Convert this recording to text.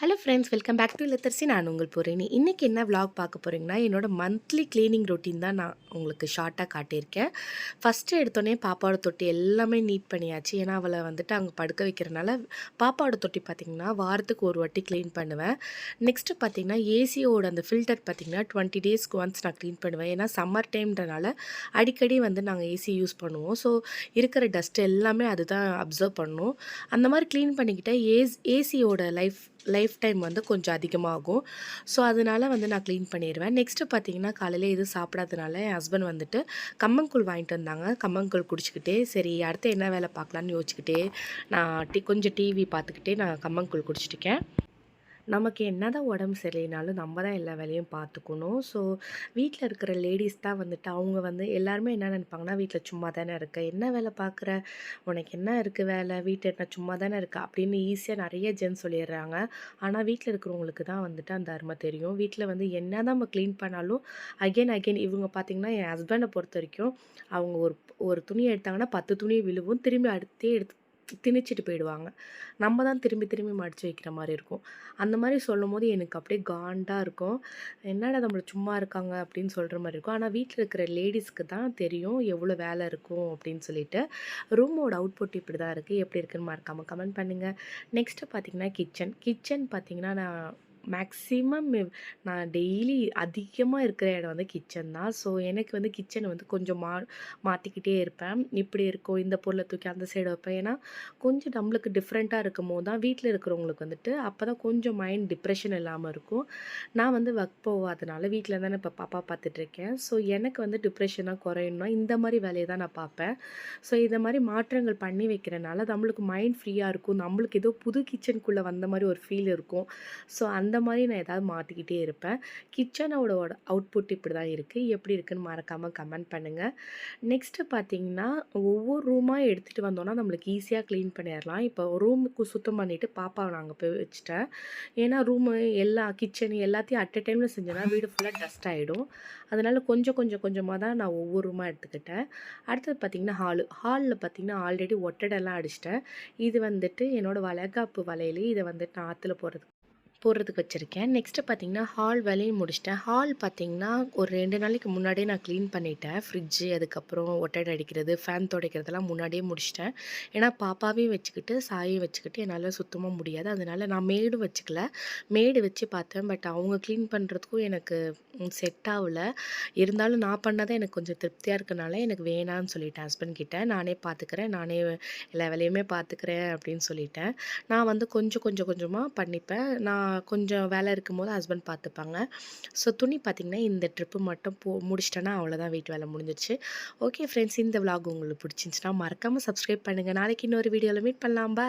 Hello friends, welcome back to லித்தர்சி. நான் உங்கள் பூரணி. இன்றைக்கி என்ன vlog பார்க்க போகிறீங்கன்னா, என்னோட மந்த்லி க்ளீனிங் ரொட்டீன் தான் நான் உங்களுக்கு ஷார்ட்டாக காட்டியிருக்கேன். ஃபஸ்ட்டு எடுத்தோடனே பாப்பாவோட தொட்டி எல்லாமே நீட் பண்ணியாச்சு. ஏன்னா அவளை வந்துட்டு அங்கே படுக்க வைக்கிறனால பாப்பாவோட தொட்டி பார்த்திங்கன்னா வாரத்துக்கு ஒரு வாட்டி க்ளீன் பண்ணுவேன். நெக்ஸ்ட்டு பார்த்திங்கன்னா ஏசியோட அந்த ஃபில்டர் பார்த்திங்கன்னா 20 டேஸ்க்கு ஒன்ஸ் நான் க்ளீன் பண்ணுவேன். ஏன்னா சம்மர் டைம்ன்றனால அடிக்கடி வந்து நாங்கள் ஏசி யூஸ் பண்ணுவோம். ஸோ இருக்கிற டஸ்ட் எல்லாமே அதுதான் அப்சர்வ் பண்ணும். அந்த மாதிரி க்ளீன் பண்ணிக்கிட்டால் ஏசியோட லைஃப் டைம் வந்து கொஞ்சம் அதிகமாகும். ஸோ அதனால வந்து நான் க்ளீன் பண்ணிடுவேன். நெக்ஸ்ட்டு பார்த்தீங்கன்னா, காலையில எதுவும் சாப்பிடாதனால என் ஹஸ்பண்ட் வந்துட்டு கம்மங்கூழ் வாங்கிட்டு வந்தாங்க. கம்மங்கூழ் குடிச்சுக்கிட்டே, சரி அடுத்து என்ன வேலை பார்க்கலான்னு யோசிச்சுக்கிட்டே, நான் கொஞ்சம் டிவி பார்த்துக்கிட்டே நான் கம்மங்கூழ் குடிச்சிட்டுருக்கேன். நமக்கு என்னதான் உடம்பு சரியில்லைனாலும் நம்ம தான் எல்லா வேலையும் பார்த்துக்கணும். ஸோ வீட்டில் இருக்கிற லேடீஸ் தான் வந்துட்டு அவங்க வந்து எல்லாருமே என்ன நினைப்பாங்கன்னா, வீட்டில் சும்மா தானே இருக்க, என்ன வேலை பார்க்குற, உனக்கு என்ன இருக்குது வேலை, வீட்டில் என்ன சும்மா தானே இருக்க அப்படின்னு ஈஸியாக நிறைய ஜென்ஸ் சொல்லிடுறாங்க. ஆனால் வீட்டில் இருக்கிறவங்களுக்கு தான் வந்துட்டு அந்த அருமை தெரியும். வீட்டில் வந்து என்ன தான் நம்ம க்ளீன் பண்ணாலும் அகெயின் இவங்க பார்த்திங்கன்னா, என் ஹஸ்பண்டை பொறுத்த வரைக்கும் அவங்க ஒரு ஒரு துணியை எடுத்தாங்கன்னா 10 துணி விழுவும், திரும்பி அடுத்தே எடுத்து திணிச்சிட்டு போயிடுவாங்க. நம்ம தான் திரும்பி திரும்பி மடித்து வைக்கிற மாதிரி இருக்கும். அந்த மாதிரி சொல்லும்போது எனக்கு அப்படியே காண்டா இருக்கும். என்னடா நம்மள சும்மா இருக்காங்க அப்படின்னு சொல்கிற மாதிரி இருக்கும். ஆனால் வீட்டில் இருக்கிற லேடீஸ்க்கு தான் தெரியும் எவ்வளோ வேலை இருக்கும் அப்படின்னு சொல்லிட்டு. ரூமோட அவுட்புட் இப்படி தான் இருக்குது. எப்படி இருக்குன்னு மறக்காமல் கமெண்ட் பண்ணுங்கள். நெக்ஸ்ட்டு பார்த்திங்கன்னா கிச்சன் பார்த்திங்கன்னா நான் மேக்ஸிமம் நான் டெய்லி அதிகமாக இருக்கிற இடம் வந்து கிச்சன் தான். ஸோ எனக்கு வந்து கிச்சனை வந்து கொஞ்சம் மாற்றிக்கிட்டே இருப்பேன். இப்படி இருக்கும், இந்த பொருளை தூக்கி அந்த சைடு வைப்பேன். ஏன்னா கொஞ்சம் நம்மளுக்கு டிஃப்ரெண்ட்டாக இருக்கும்போது தான் வீட்டில் இருக்கிறவங்களுக்கு வந்துட்டு அப்போ தான் கொஞ்சம் மைண்ட் டிப்ரெஷன் இல்லாமல் இருக்கும். நான் வந்து ஒர்க் போகாதனால வீட்டில் தானே இப்போ பாப்பா பார்த்துட்ருக்கேன். ஸோ எனக்கு வந்து டிப்ரெஷனாக குறையணும்னா இந்த மாதிரி வேலையை தான் நான் பார்ப்பேன். ஸோ இந்த மாதிரி மாற்றங்கள் பண்ணி வைக்கிறனால நம்மளுக்கு மைண்ட் ஃப்ரீயாக இருக்கும். நம்மளுக்கு ஏதோ புது கிச்சனுக்குள்ளே வந்த மாதிரி ஒரு ஃபீல் இருக்கும். ஸோ அந்த மாதிரி நான் ஏதாவது மாற்றிக்கிட்டே இருப்பேன். கிச்சனோட அவுட்புட் இப்படி தான் இருக்குது. எப்படி இருக்குன்னு மறக்காமல் கமெண்ட் பண்ணுங்கள். நெக்ஸ்ட்டு பார்த்திங்கன்னா, ஒவ்வொரு ரூமாக எடுத்துகிட்டு வந்தோன்னா நம்மளுக்கு ஈஸியாக க்ளீன் பண்ணிடலாம். இப்போ ரூமுக்கு சுத்தம் பண்ணிவிட்டு பாப்பாவை நான் அங்கே போய் வச்சுட்டேன். ஏன்னா ரூமு கிச்சன் எல்லாத்தையும் அட் எ டைமில் செஞ்சேன்னா வீடு ஃபுல்லாக டஸ்ட் ஆகிடும். அதனால் கொஞ்சமாக தான் நான் ஒவ்வொரு ரூமாக எடுத்துக்கிட்டேன். அடுத்தது பார்த்திங்கன்னா ஹாலில் பார்த்திங்கன்னா ஆல்ரெடி ஒட்டடெல்லாம் அடிச்சிட்டேன். இது வந்துட்டு என்னோடய வளைகாப்பு வளையல். இதை வந்துட்டு நான் ஆற்றுல போடுறதுக்கு வச்சுருக்கேன். நெக்ஸ்ட்டு பார்த்திங்கன்னா ஹால் வேலையும் முடிச்சிட்டேன். ஹால் பார்த்திங்கன்னா ஒரு 2 நாளைக்கு முன்னாடியே நான் க்ளீன் பண்ணிட்டேன். ஃப்ரிட்ஜு, அதுக்கப்புறம் ஒட்டடை அடிக்கிறது, ஃபேன் துடைக்கிறதெல்லாம் முன்னாடியே முடிச்சிட்டேன். ஏன்னா பாப்பாவையும் வச்சுக்கிட்டு சாயையும் வச்சுக்கிட்டு என்னால் சுத்தமாக முடியாது. அதனால் நான் மேடும் வச்சுக்கல. மேடு வச்சு பார்த்தேன். பட் அவங்க க்ளீன் பண்ணுறதுக்கும் எனக்கு செட் ஆகல. இருந்தாலும் நான் பண்ணாதான் எனக்கு கொஞ்சம் திருப்தியாக இருக்கனால எனக்கு வேணான்னு சொல்லிட்டேன் ஹஸ்பண்ட் கிட்ட. நானே பார்த்துக்கிறேன், நானே எல்லா வேலையுமே பார்த்துக்கிறேன் அப்படின்னு சொல்லிட்டேன். நான் வந்து கொஞ்சமாக பண்ணிப்பேன். நான் கொஞ்சம் வேலை இருக்கும்போது ஹஸ்பண்ட் பார்த்துப்பாங்க. ஸோ துணி பார்த்திங்கன்னா இந்த ட்ரிப்பு மட்டும் முடிச்சிட்டேன்னா அவ்வளோதான், வீட்டு வேலை முடிஞ்சிருச்சு. ஓகே ஃப்ரெண்ட்ஸ், இந்த விலாக் உங்களுக்கு பிடிச்சிருந்துச்சுன்னா மறக்காமல் சப்ஸ்கிரைப் பண்ணுங்கள். நாளைக்கு இன்னொரு வீடியோவில் மீட் பண்ணலாம். பாய்.